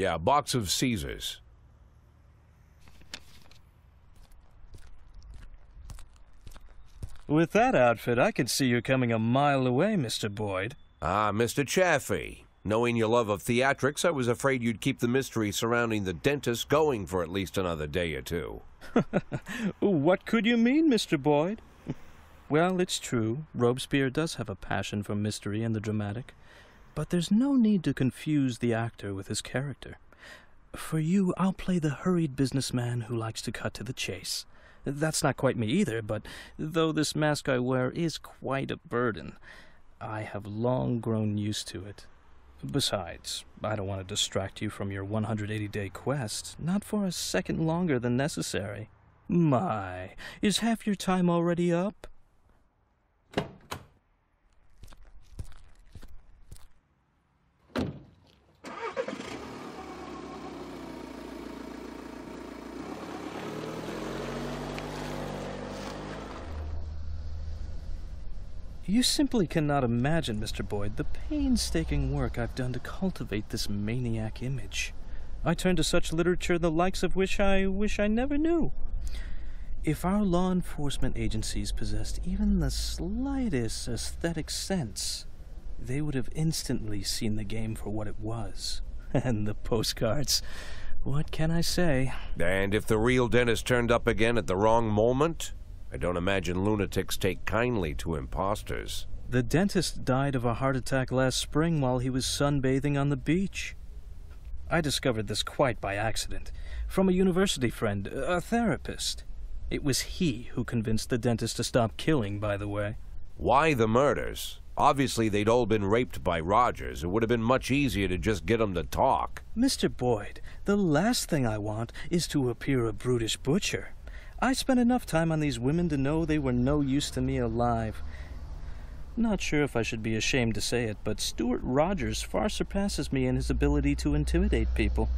Yeah, a box of Caesars. With that outfit, I could see you coming a mile away, Mr. Boyd. Ah, Mr. Chaffee. Knowing your love of theatrics, I was afraid you'd keep the mystery surrounding the dentist going for at least another day or two. What could you mean, Mr. Boyd? Well, it's true. Robespierre does have a passion for mystery and the dramatic. But there's no need to confuse the actor with his character. For you, I'll play the hurried businessman who likes to cut to the chase. That's not quite me either, but though this mask I wear is quite a burden, I have long grown used to it. Besides, I don't want to distract you from your 180-day quest, not for a second longer than necessary. My, is half your time already up? You simply cannot imagine, Mr. Boyd, the painstaking work I've done to cultivate this maniac image. I turn to such literature the likes of which I wish I never knew. If our law enforcement agencies possessed even the slightest aesthetic sense, they would have instantly seen the game for what it was. And the postcards, what can I say? And if the real dentist turned up again at the wrong moment? I don't imagine lunatics take kindly to imposters. The dentist died of a heart attack last spring while he was sunbathing on the beach. I discovered this quite by accident, from a university friend, a therapist. It was he who convinced the dentist to stop killing, by the way. Why the murders? Obviously they'd all been raped by Rogers. It would have been much easier to just get them to talk. Mr. Boyd, the last thing I want is to appear a brutish butcher. I spent enough time on these women to know they were no use to me alive. Not sure if I should be ashamed to say it, but Stuart Rogers far surpasses me in his ability to intimidate people.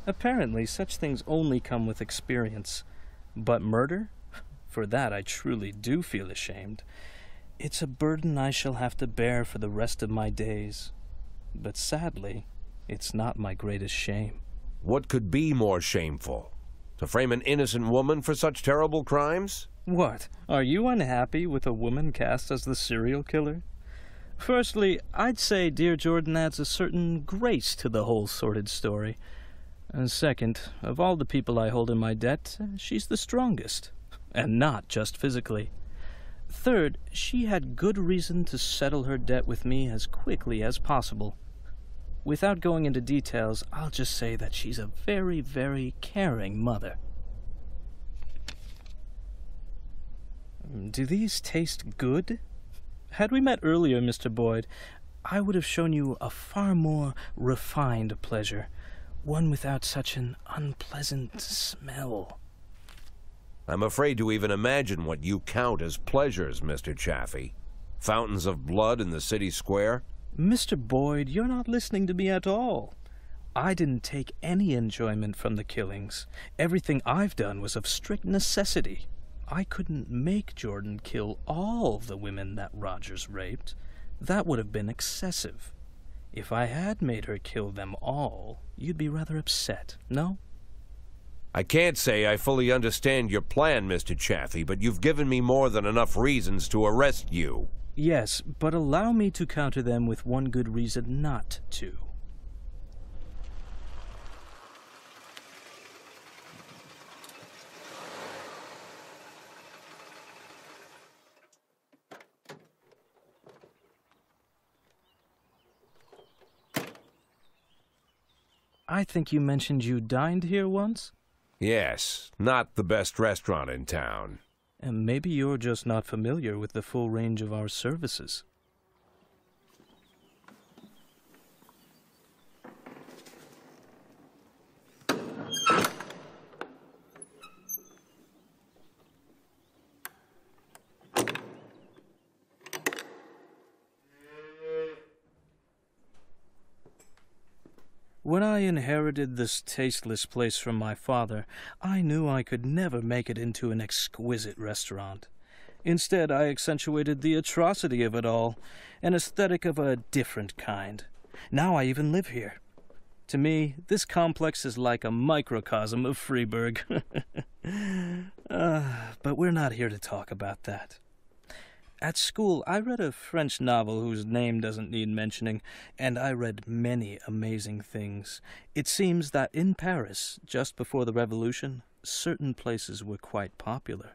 Apparently, such things only come with experience. But murder? For that I truly do feel ashamed. It's a burden I shall have to bear for the rest of my days. But sadly, it's not my greatest shame. What could be more shameful? To frame an innocent woman for such terrible crimes? What? Are you unhappy with a woman cast as the serial killer? Firstly, I'd say Dear Jordan adds a certain grace to the whole sordid story. And second, of all the people I hold in my debt, she's the strongest. And not just physically. Third, she had good reason to settle her debt with me as quickly as possible. Without going into details, I'll just say that she's a very, very caring mother. Do these taste good? Had we met earlier, Mr. Boyd, I would have shown you a far more refined pleasure, one without such an unpleasant smell. I'm afraid to even imagine what you count as pleasures, Mr. Chaffee. Fountains of blood in the city square? Mr. Boyd, you're not listening to me at all. I didn't take any enjoyment from the killings. Everything I've done was of strict necessity. I couldn't make Jordan kill all the women that Rogers raped. That would have been excessive. If I had made her kill them all, you'd be rather upset, no? I can't say I fully understand your plan, Mr. Chaffee, but you've given me more than enough reasons to arrest you. Yes, but allow me to counter them with one good reason not to. I think you mentioned you dined here once? Yes, not the best restaurant in town. And maybe you're just not familiar with the full range of our services. When I inherited this tasteless place from my father, I knew I could never make it into an exquisite restaurant. Instead, I accentuated the atrocity of it all, an aesthetic of a different kind. Now I even live here. To me, this complex is like a microcosm of Freiburg. But we're not here to talk about that. At school, I read a French novel whose name doesn't need mentioning, and I read many amazing things. It seems that in Paris, just before the Revolution, certain places were quite popular.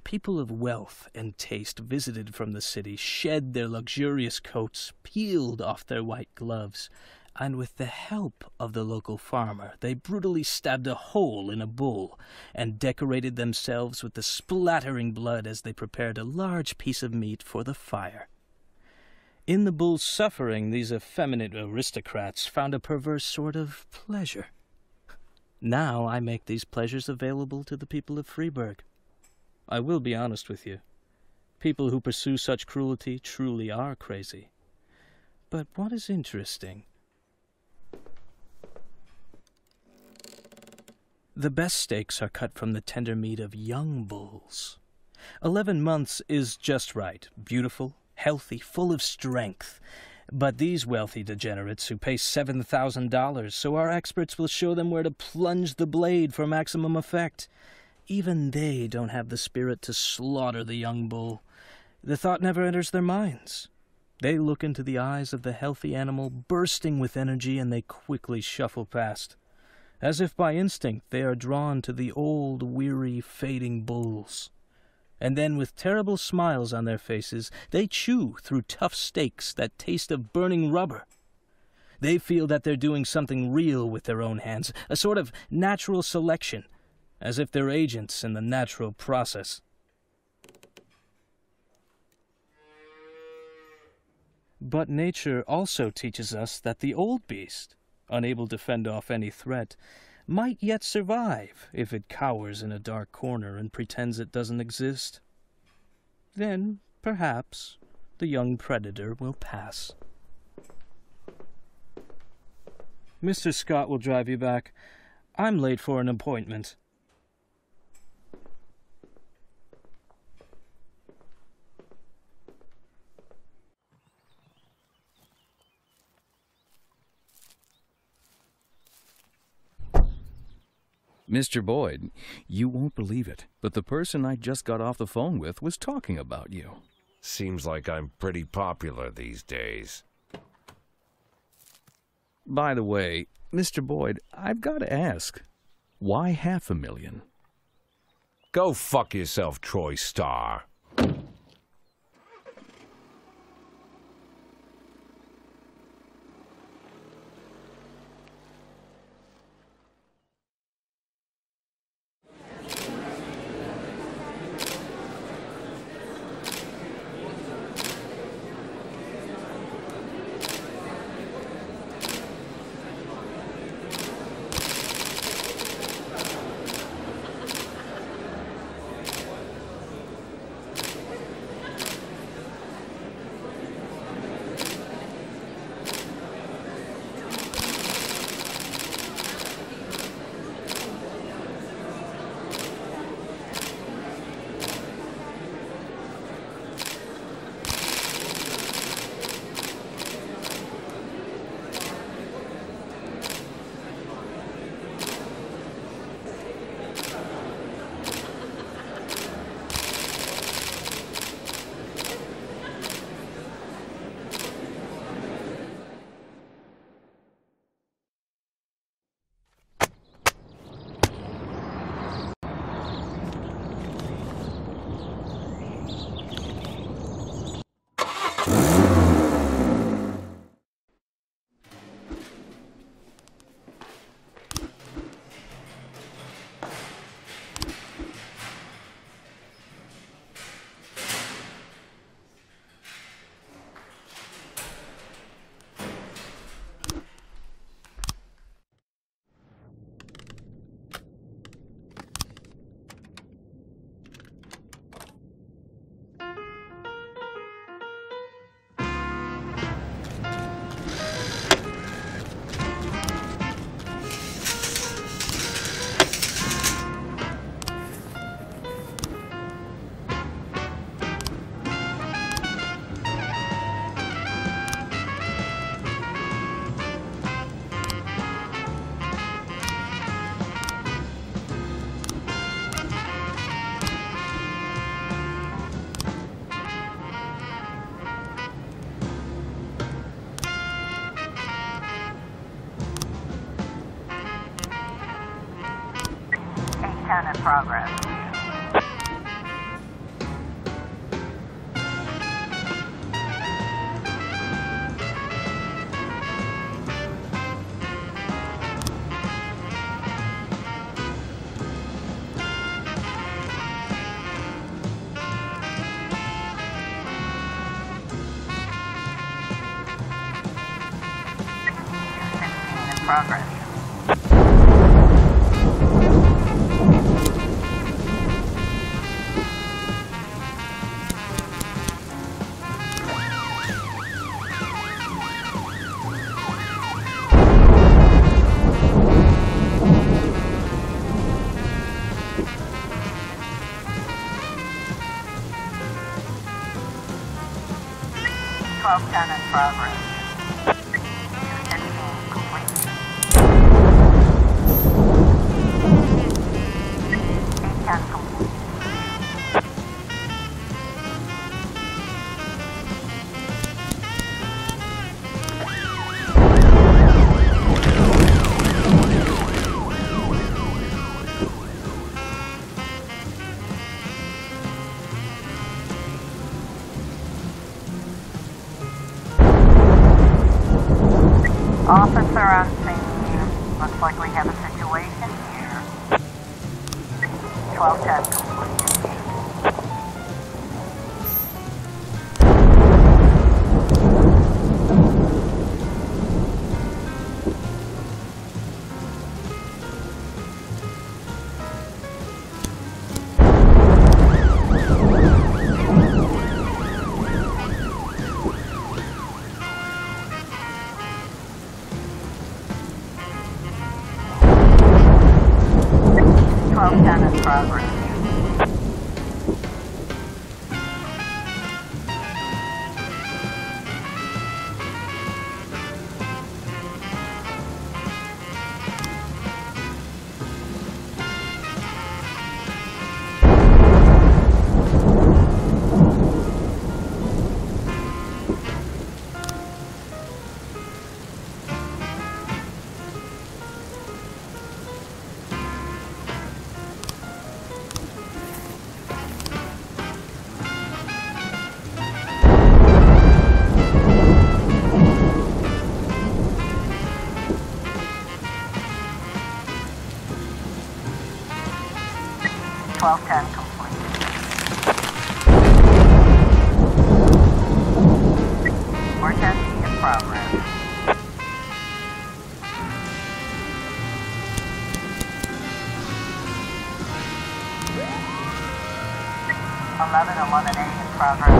People of wealth and taste visited from the city, shed their luxurious coats, peeled off their white gloves, and with the help of the local farmer, they brutally stabbed a hole in a bull and decorated themselves with the splattering blood as they prepared a large piece of meat for the fire. In the bull's suffering, these effeminate aristocrats found a perverse sort of pleasure. Now I make these pleasures available to the people of Freiburg. I will be honest with you. People who pursue such cruelty truly are crazy. But what is interesting? The best steaks are cut from the tender meat of young bulls. 11 months is just right, beautiful, healthy, full of strength. But these wealthy degenerates who pay $7,000, so our experts will show them where to plunge the blade for maximum effect. Even they don't have the spirit to slaughter the young bull. The thought never enters their minds. They look into the eyes of the healthy animal, bursting with energy, and they quickly shuffle past. As if by instinct, they are drawn to the old, weary, fading bulls. And then, with terrible smiles on their faces, they chew through tough steaks that taste of burning rubber. They feel that they're doing something real with their own hands, a sort of natural selection, as if they're agents in the natural process. But nature also teaches us that the old beast, unable to fend off any threat, might yet survive if it cowers in a dark corner and pretends it doesn't exist. Then, perhaps, the young predator will pass. Mr. Scott will drive you back. I'm late for an appointment. Mr. Boyd, you won't believe it, but the person I just got off the phone with was talking about you. Seems like I'm pretty popular these days. By the way, Mr. Boyd, I've got to ask, why $500,000? Go fuck yourself, Troy Starr. in progress. Progress. 1210 in progress. 216 complete. 810 complete. Officer on scene. Looks like we have a situation here. 1210 complete. In progress. Ten complete. 410 in progress. 1111A in progress.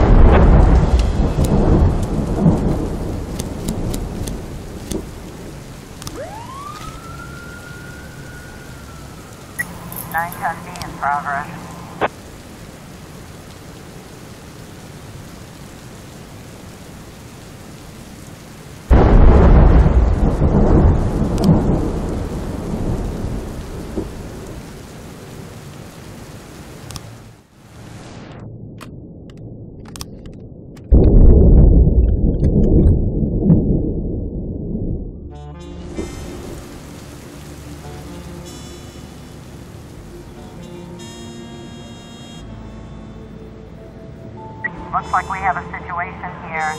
910B in progress. 'Looks like we have a situation here.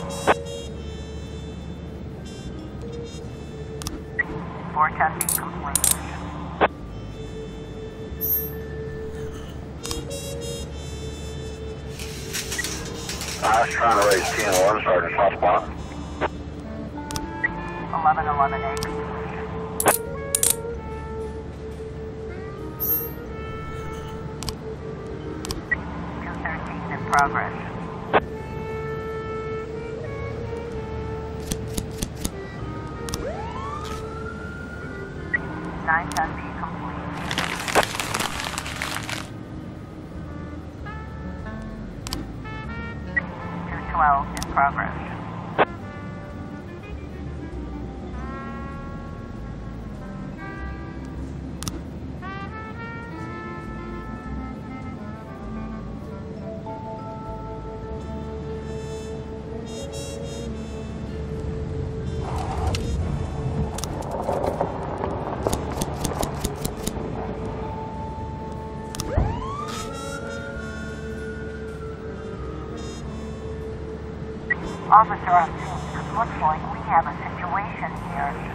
410B complete. I was trying to raise TN1, Sergeant Hot Spot. 1111A complete. 213 in progress. 910B complete. 212 in progress. Officer on scene. Looks like we have a situation here.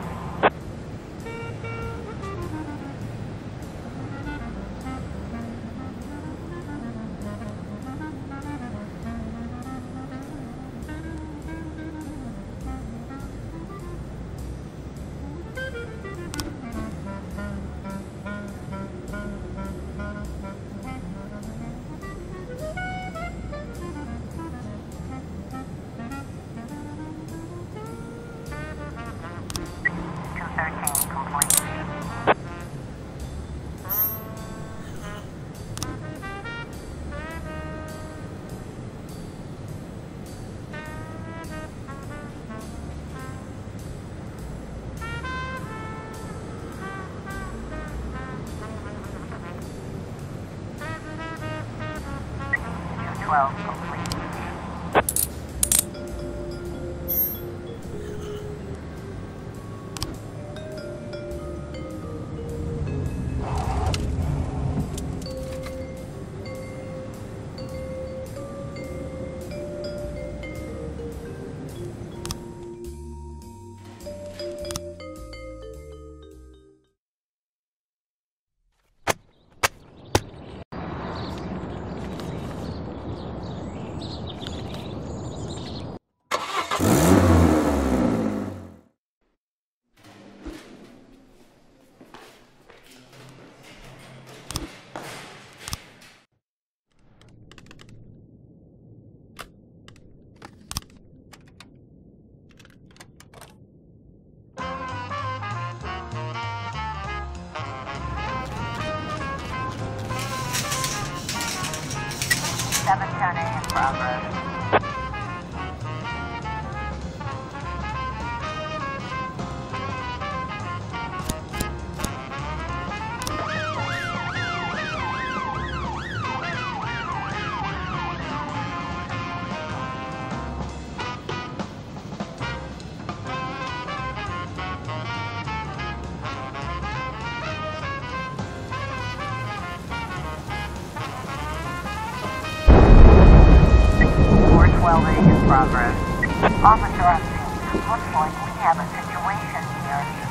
In progress. Progress. Officer on scene. Looks like we have a situation here.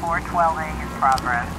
412A in progress.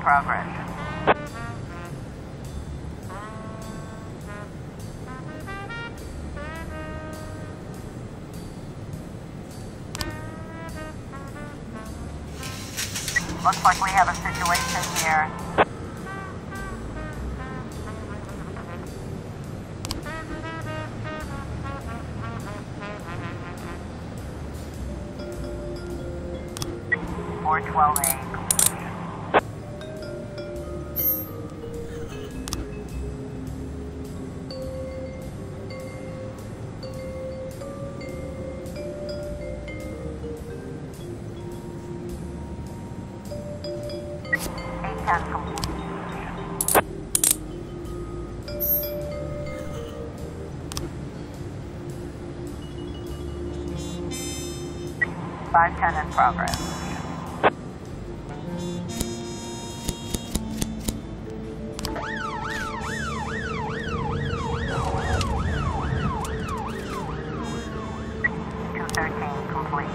Progress. Looks like we have a situation here. .412A. 510 in progress. Complete.